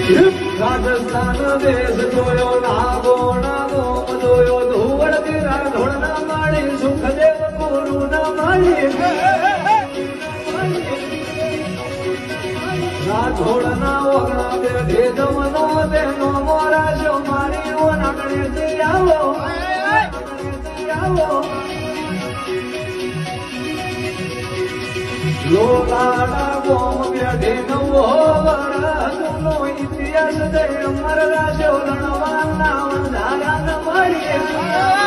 રાજસ્થાન દેશ જોયો નાગો નાગો જોયો ધુવડ તેરા ધોળના માળી સુખદેવ ગુરુ ના માળી ધોળના ઓગણા બે ભેદવનો બેનો મોરાજો મારી ઓ નાગણે આવો લોકાળા ગોમ બેઢે નવો વરસનો ઇતિહાસ દે અમર રાજો રણવાના વંધારા ન મળીએ